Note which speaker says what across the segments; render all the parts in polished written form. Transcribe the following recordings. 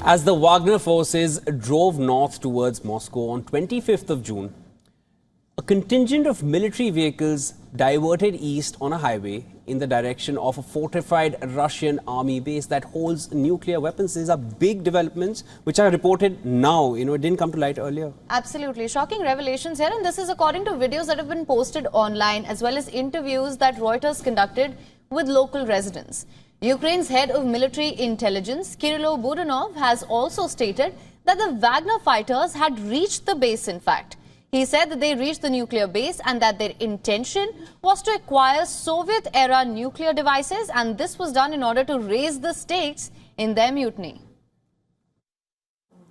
Speaker 1: As the Wagner forces drove north towards Moscow on 25th of June, a contingent of military vehicles diverted east on a highway in the direction of a fortified Russian army base that holds nuclear weapons. These are big developments which are reported now. It didn't come to light earlier.
Speaker 2: Absolutely. Shocking revelations here. And this is according to videos that have been posted online as well as interviews that Reuters conducted with local residents. Ukraine's head of military intelligence, Kirill Budanov, has also stated that the Wagner fighters had reached the base, in fact. He said that they reached the nuclear base and that their intention was to acquire Soviet-era nuclear devices, and this was done in order to raise the stakes in their mutiny.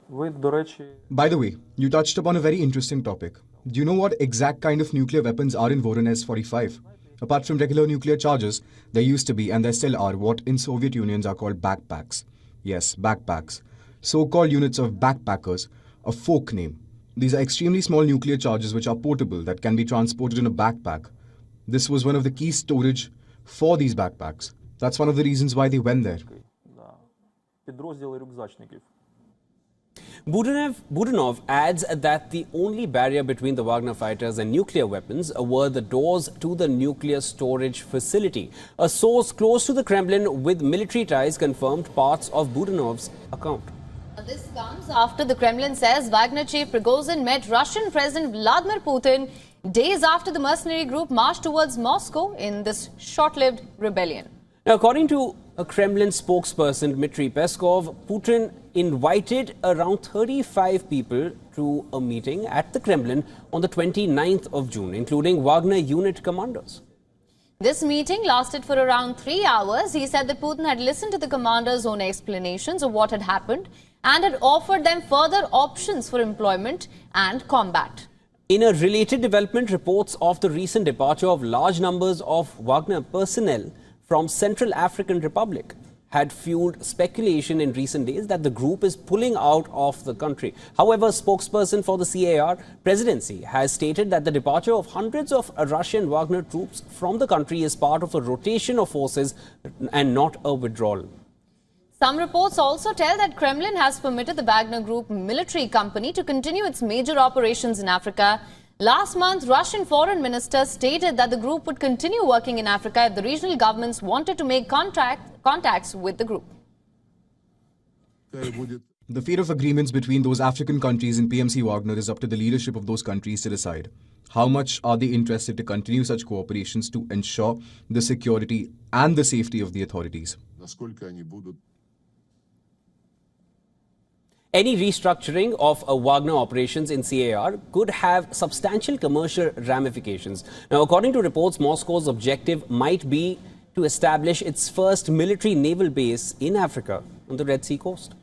Speaker 3: By the way, you touched upon a very interesting topic. Do you know what exact kind of nuclear weapons are in Voronezh 45? Apart from regular nuclear charges, there used to be and there still are what in Soviet Unions are called backpacks. Yes, backpacks. So-called units of backpackers, a folk name. These are extremely small nuclear charges which are portable that can be transported in a backpack. This was one of the key storage for these backpacks. That's one of the reasons why they went there.
Speaker 1: Budanov adds that the only barrier between the Wagner fighters and nuclear weapons were the doors to the nuclear storage facility. A source close to the Kremlin with military ties confirmed parts of Budanov's account.
Speaker 2: This comes after the Kremlin says Wagner chief Pragosan met Russian President Vladimir Putin days after the mercenary group marched towards Moscow in this short-lived rebellion.
Speaker 1: Now, according to a Kremlin spokesperson, Dmitry Peskov, Putin invited around 35 people to a meeting at the Kremlin on the 29th of June, including Wagner unit commanders.
Speaker 2: This meeting lasted for around 3 hours. He said that Putin had listened to the commanders' own explanations of what had happened and had offered them further options for employment and combat.
Speaker 1: In a related development, reports of the recent departure of large numbers of Wagner personnel from Central African Republic had fueled speculation in recent days that the group is pulling out of the country. However, a spokesperson for the CAR presidency has stated that the departure of hundreds of Russian Wagner troops from the country is part of a rotation of forces and not a withdrawal.
Speaker 2: Some reports also tell that Kremlin has permitted the Wagner Group military company to continue its major operations in Africa. Last month, Russian foreign minister stated that the group would continue working in Africa if the regional governments wanted to make contacts with the group.
Speaker 3: The fate of agreements between those African countries and PMC Wagner is up to the leadership of those countries to decide. How much are they interested to continue such cooperations to ensure the security and the safety of the authorities?
Speaker 1: Any restructuring of Wagner operations in CAR could have substantial commercial ramifications. Now, according to reports, Moscow's objective might be to establish its first military naval base in Africa on the Red Sea coast.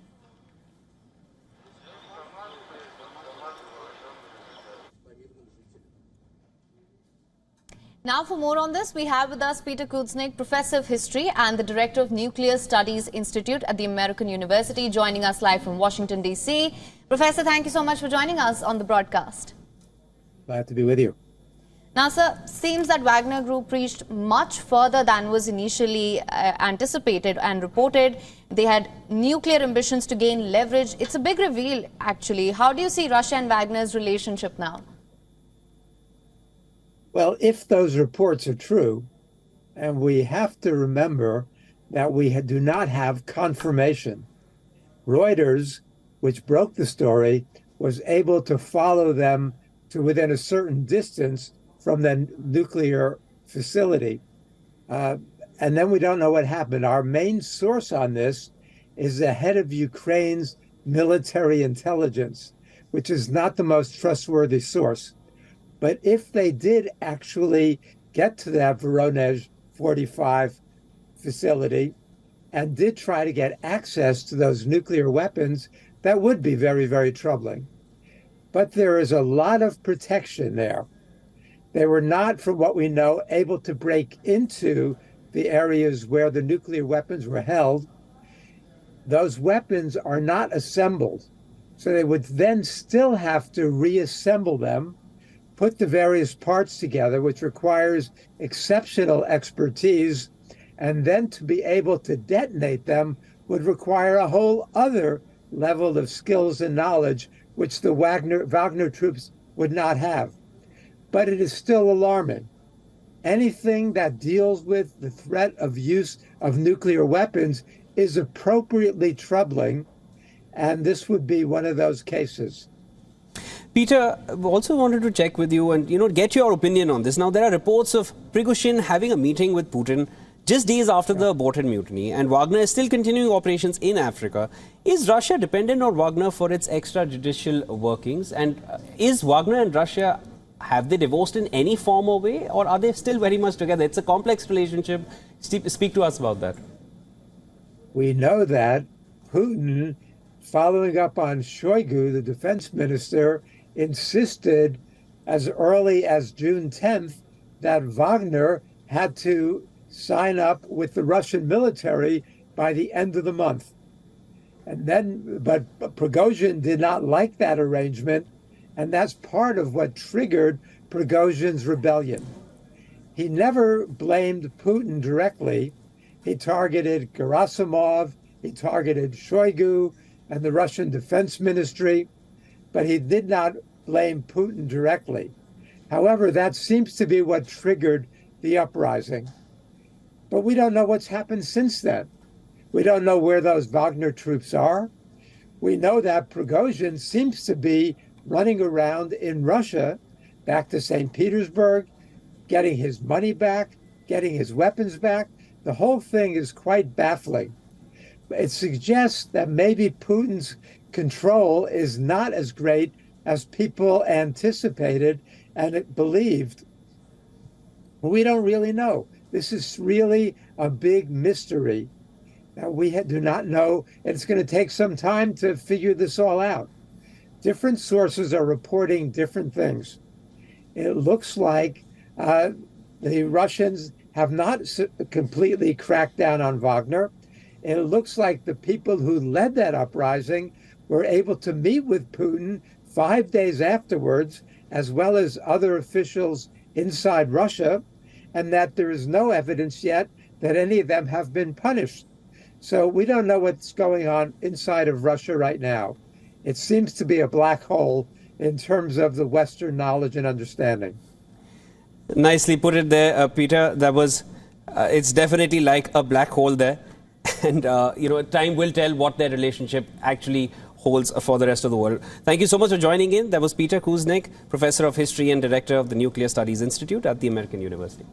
Speaker 2: Now for more on this, we have with us Peter Kuznick, Professor of History and the Director of Nuclear Studies Institute at the American University, joining us live from Washington, D.C. Professor, thank you so much for joining us on the broadcast.
Speaker 4: Glad to be with you.
Speaker 2: Now, sir, seems that Wagner Group reached much further than was initially anticipated and reported. They had nuclear ambitions to gain leverage. It's a big reveal, actually. How do you see Russia and Wagner's relationship now?
Speaker 4: Well, if those reports are true, and we have to remember that we do not have confirmation. Reuters, which broke the story, was able to follow them to within a certain distance from the nuclear facility. And then we don't know what happened. Our main source on this is the head of Ukraine's military intelligence, which is not the most trustworthy source. But if they did actually get to that Voronezh 45 facility and did try to get access to those nuclear weapons, that would be very, very troubling. But there is a lot of protection there. They were not, from what we know, able to break into the areas where the nuclear weapons were held. Those weapons are not assembled, so they would then still have to reassemble them, put the various parts together, which requires exceptional expertise, and then to be able to detonate them would require a whole other level of skills and knowledge which the Wagner troops would not have. But it is still alarming. Anything that deals with the threat of use of nuclear weapons is appropriately troubling, and this would be one of those cases.
Speaker 1: Peter, also wanted to check with you and get your opinion on this. Now, there are reports of Prigozhin having a meeting with Putin just days after the aborted mutiny, and Wagner is still continuing operations in Africa. Is Russia dependent on Wagner for its extrajudicial workings? And is Wagner and Russia, have they divorced in any form or way, or are they still very much together? It's a complex relationship. Speak to us about that.
Speaker 4: We know that Putin, following up on Shoigu, the defense minister, insisted as early as June 10th that Wagner had to sign up with the Russian military by the end of the month. But Prigozhin did not like that arrangement, and that's part of what triggered Prigozhin's rebellion. He never blamed Putin directly. He targeted Gerasimov, he targeted Shoigu and the Russian Defense Ministry, but he did not blame Putin directly. However, that seems to be what triggered the uprising. But we don't know what's happened since then. We don't know where those Wagner troops are. We know that Prigozhin seems to be running around in Russia, back to St. Petersburg, getting his money back, getting his weapons back. The whole thing is quite baffling. It suggests that maybe Putin's control is not as great as people anticipated and believed. We don't really know. This is really a big mystery that we do not know, and it's going to take some time to figure this all out. Different sources are reporting different things. It looks like the Russians have not completely cracked down on Wagner. It looks like the people who led that uprising were able to meet with Putin 5 days afterwards, as well as other officials inside Russia, and that there is no evidence yet that any of them have been punished. So we don't know what's going on inside of Russia right now. It seems to be a black hole in terms of the Western knowledge and understanding.
Speaker 1: Nicely put it there, Peter. That was, it's definitely like a black hole there. And, time will tell what their relationship actually holds for the rest of the world. Thank you so much for joining in. That was Peter Kuznick, Professor of History and Director of the Nuclear Studies Institute at the American University.